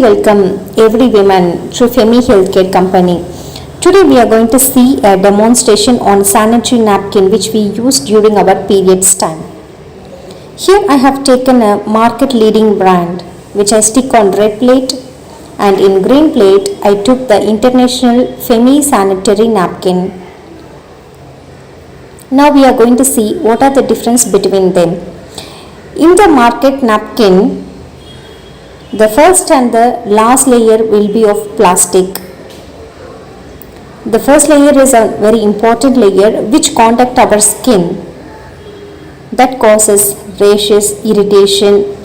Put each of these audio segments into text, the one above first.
Welcome every woman through Femi Healthcare Company. Today we are going to see a demonstration on sanitary napkin which we use during our periods time. Here I have taken a market leading brand which I stick on red plate, and in green plate I took the international Femi sanitary napkin. Now we are going to see what are the difference between them. In the market napkin, the first and the last layer will be of plastic. The first layer is a very important layer which contact our skin, that causes rashes, irritation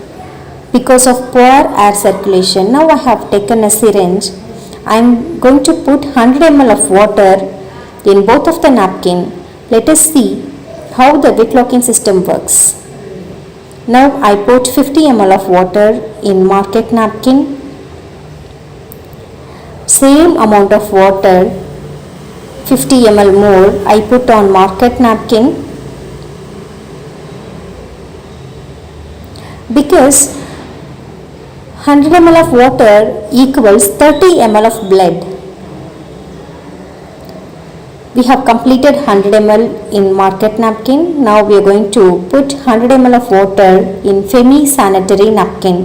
because of poor air circulation. Now I have taken a syringe. I am going to put 100 ml of water in both of the napkin. Let us see how the wet locking system works. Now I put 50 ml of water in market napkin. Same amount of water, 50 ml more, I put on market napkin. Because 100 ml of water equals 30 ml of blood. We have completed 100 ml in market napkin. Now we are going to put 100 ml of water in Femi sanitary napkin.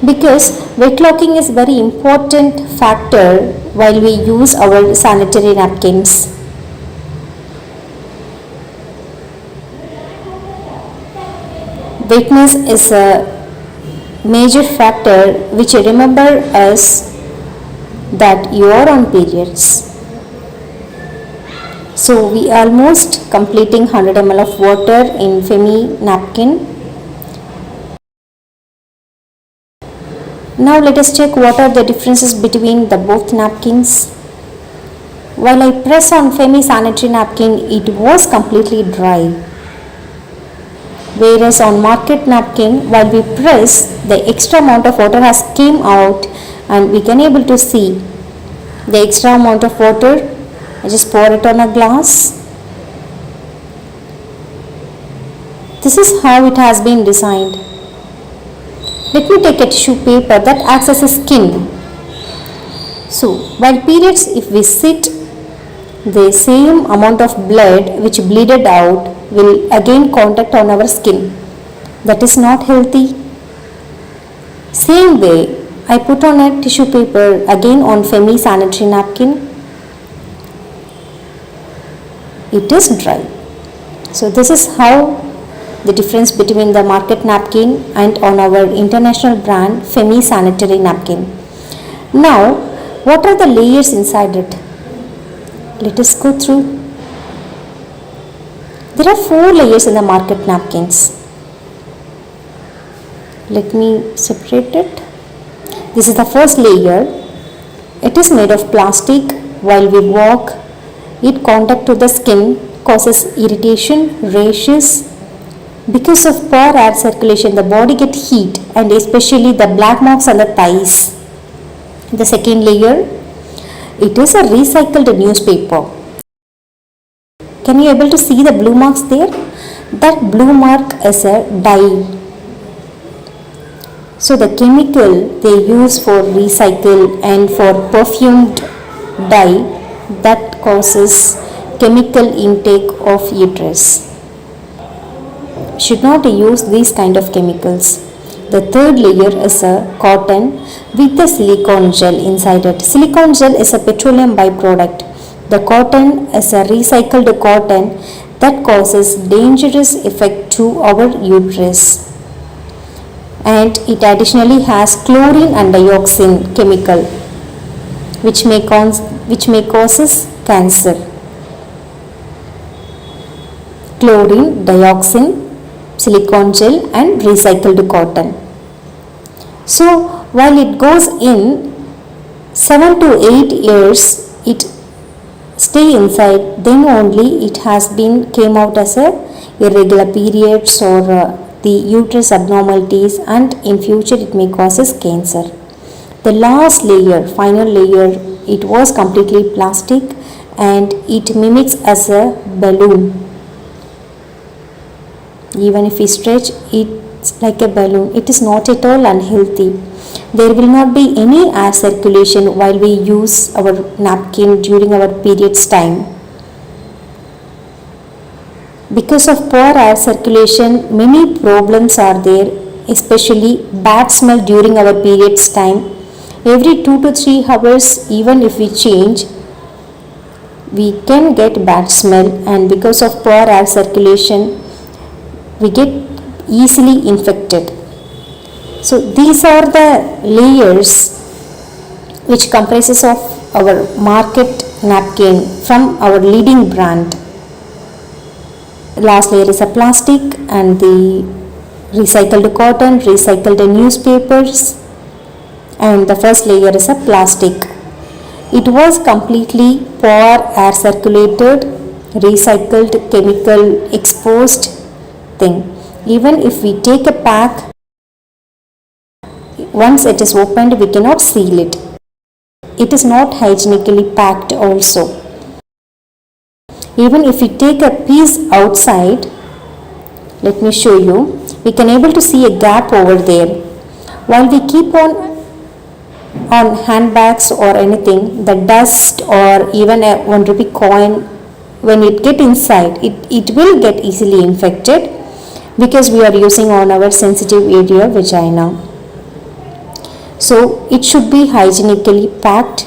Because wet locking is very important factor while we use our sanitary napkins. Wetness is a major factor which remember us that you are on periods. So we are almost completing 100 ml of water in Femi napkin. Now let us check what are the differences between the both napkins. While I press on Femi sanitary napkin, it was completely dry. Whereas on market napkin, while we press, the extra amount of water has came out and we can able to see the extra amount of water. I just pour it on a glass. This is how it has been designed. Let me take a tissue paper that acts as a skin. So while periods, if we sit, the same amount of blood which bleeded out will again contact on our skin. That is not healthy. Same way, I put on a tissue paper again on Femi sanitary napkin. It is dry. So this is how the difference between the market napkin and on our international brand Femi sanitary napkin. Now, what are the layers inside it? Let us go through. There are 4 layers in the market napkins. Let me separate it. This is the first layer. It is made of plastic. While we walk, it contact to the skin, causes irritation, rashes. Because of poor air circulation, the body get heat and especially the black marks on the thighs. The second layer, it is a recycled newspaper. Can you able to see the blue marks there? That blue mark is a dye. So the chemical they use for recycle and for perfumed dye, that causes chemical intake of uterus. Should not use these kind of chemicals. The third layer is a cotton with the silicone gel inside it. Silicone gel is a petroleum byproduct. The cotton is a recycled cotton that causes dangerous effect to our uterus. And it additionally has chlorine and dioxin chemical which may causes cancer. Chlorine, dioxin, silicone gel and recycled cotton. So while it goes in 7 to 8 years, it stay inside, then only it has been came out as a irregular periods or the uterus abnormalities, and in future it may causes cancer. The last layer, final layer, it was completely plastic and it mimics as a balloon. Even if we stretch it, like a balloon. It is not at all unhealthy. There will not be any air circulation while we use our napkin during our periods time. Because of poor air circulation, many problems are there, especially bad smell during our periods time. Every 2 to 3 hours, even if we change, we can get bad smell, and because of poor air circulation, we get easily infected. So these are the layers which comprises of our market napkin from our leading brand. Last layer is a plastic, and the recycled cotton, recycled newspapers, and the first layer is a plastic. It was completely poor air circulated, recycled, chemical exposed thing. Even if we take a pack, once it is opened, we cannot seal it. It is not hygienically packed also. Even if we take a piece outside, let me show you, we can able to see a gap over there. While we keep on handbags or anything, the dust or even a 1 rupee coin, when it get inside, it will get easily infected, because we are using on our sensitive area, vagina. So it should be hygienically packed,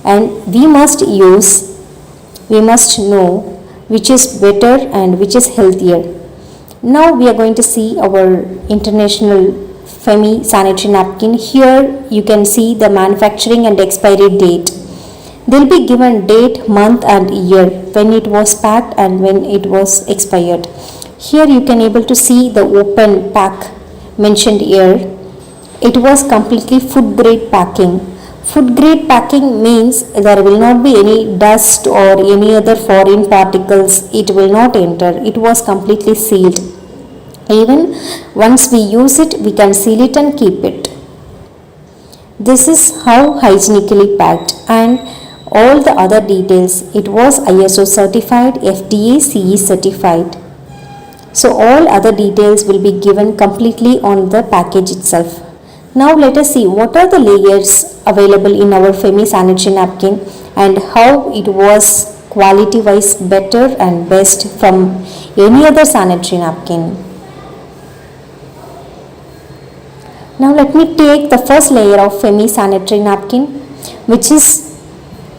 and we must know which is better and which is healthier. Now we are going to see our international Femi sanitary napkin. Here you can see the manufacturing and expiry date. They will be given date, month and year, when it was packed and when it was expired. Here you can able to see the open pack mentioned here. It was completely food grade packing. Food grade packing means there will not be any dust or any other foreign particles. It will not enter. It was completely sealed. Even once we use it, we can seal it and keep it. This is how hygienically packed, and all the other details. It was ISO certified, FDA CE certified. So all other details will be given completely on the package itself. Now let us see what are the layers available in our Femi sanitary napkin, and how it was quality wise better and best from any other sanitary napkin. Now let me take the first layer of Femi sanitary napkin, which is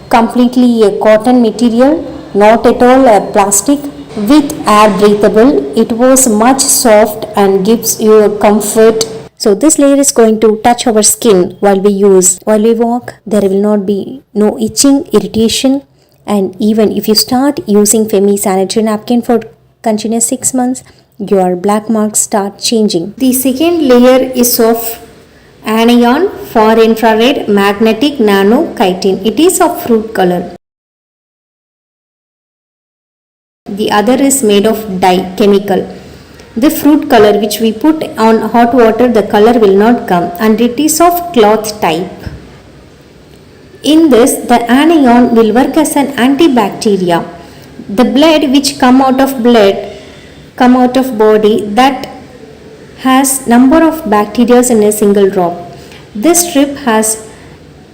completely a cotton material, not at all a plastic, with air breathable. It was much soft and gives you a comfort. So this layer is going to touch our skin while we use. While we walk, there will not be no itching, irritation, and even if you start using Femi sanitary napkin for continuous 6 months, your black marks start changing. The second layer is of anion far infrared magnetic nano chitin. It is of fruit color. The other is made of dye chemical. The fruit color which we put on hot water, the color will not come, and it is of cloth type. In this, the anion will work as an antibacteria. The blood which come out of body, that has number of bacteria in a single drop. This strip has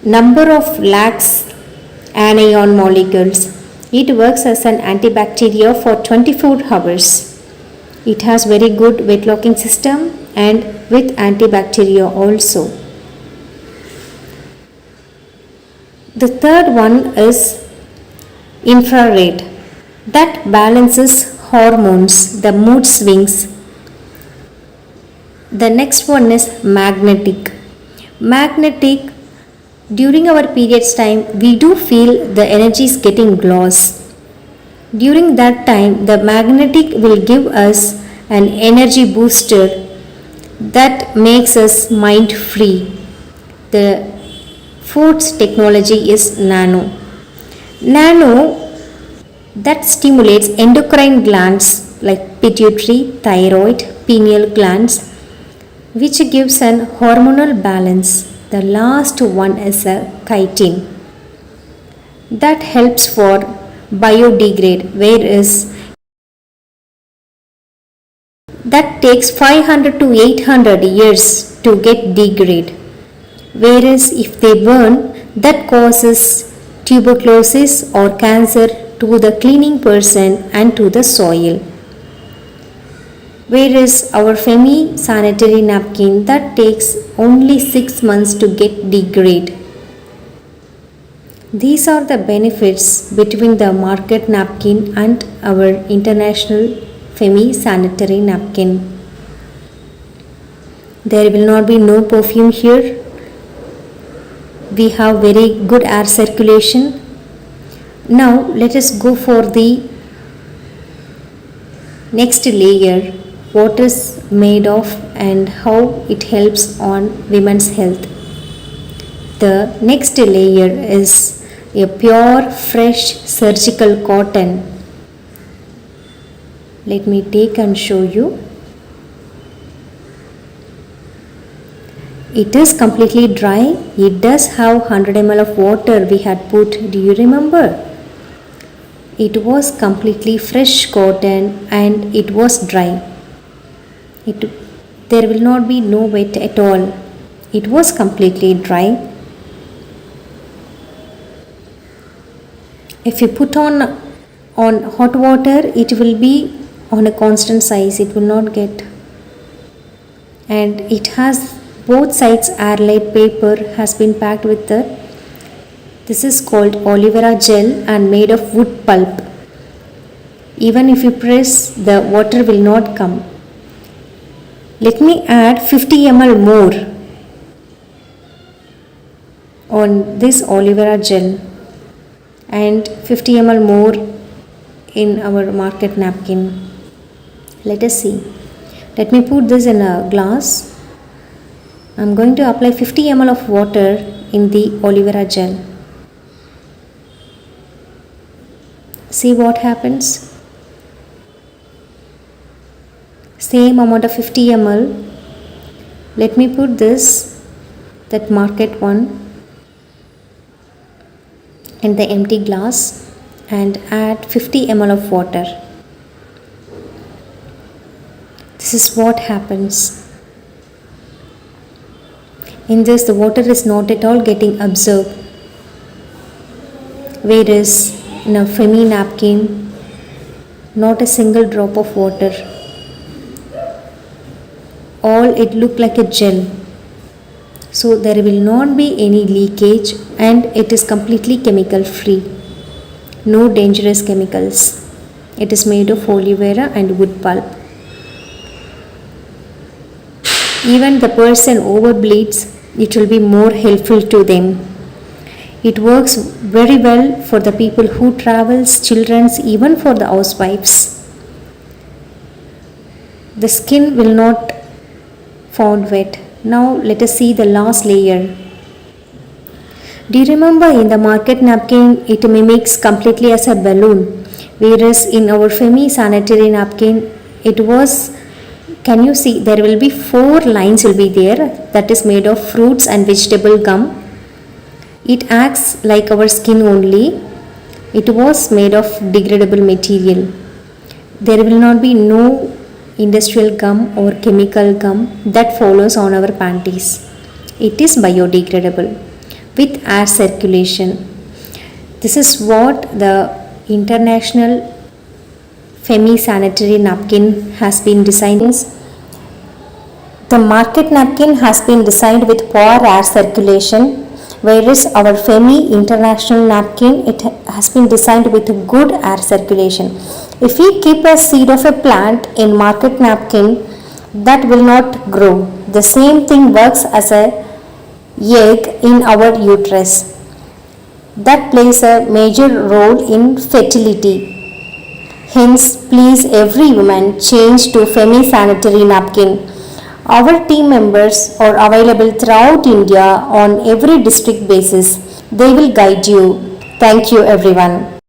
number of lakhs anion molecules. It works as an antibacteria for 24 hours. It has very good wet locking system and with antibacteria also. The third one is infrared, that balances hormones, the mood swings. The next one is magnetic. During our periods time, we do feel the energy is getting lost. During that time, the magnetic will give us an energy booster that makes us mind free. The fourth technology is nano. Nano that stimulates endocrine glands like pituitary, thyroid, pineal glands, which gives an hormonal balance. The last one is a chitin that helps for biodegrade, whereas that takes 500 to 800 years to get degrade. Whereas if they burn, that causes tuberculosis or cancer to the cleaning person and to the soil. Whereas our semi-sanitary napkin, that takes only 6 months to get degrade. These are the benefits between the market napkin and our international semi-sanitary napkin. There will not be no perfume here. We have very good air circulation. Now let us go for the next layer, what is made of and how it helps on women's health. The next layer is a pure fresh surgical cotton. Let me take and show you. It is completely dry. It does have 100 ml of water we had put. Do you remember? It was completely fresh cotton and it was dry. There will not be no wet at all. It was completely dry. If you put on hot water, it will be on a constant size. It will not get. And it has both sides airlight paper has been packed with the. This is called aloe vera gel and made of wood pulp. Even if you press, the water will not come. Let me add 50 ml more on this aloe vera gel and 50 ml more in our market napkin. Let us see. Let me put this in a glass. I am going to apply 50 ml of water in the aloe vera gel. See what happens. Same amount of 50 ml. Let me put that market one in the empty glass and add 50 ml of water. This is what happens. In this, the water is not at all getting absorbed. Whereas in a femi napkin, not a single drop of water. All it look like a gel. So there will not be any leakage and it is completely chemical free. No dangerous chemicals. It is made of aloe vera and wood pulp. Even the person overbleeds, it will be more helpful to them. It works very well for the people who travels, children's, even for the housewives. The skin will not found wet. Now let us see the last layer. Do you remember in the market napkin it mimics completely as a balloon, whereas in our semi-sanitary napkin it was, can you see, there will be 4 lines will be there, that is made of fruits and vegetable gum. It acts like our skin only. It was made of degradable material. There will not be no industrial gum or chemical gum that follows on our panties. It is biodegradable with air circulation. This is what the international semi-sanitary napkin has been designed. The market napkin has been designed with poor air circulation, whereas our international napkin, it has been designed with good air circulation. If we keep a seed of a plant in market napkin, that will not grow. The same thing works as a egg in our uterus. That plays a major role in fertility. Hence, please every woman change to semi-sanitary napkin. Our team members are available throughout India on every district basis. They will guide you. Thank you everyone.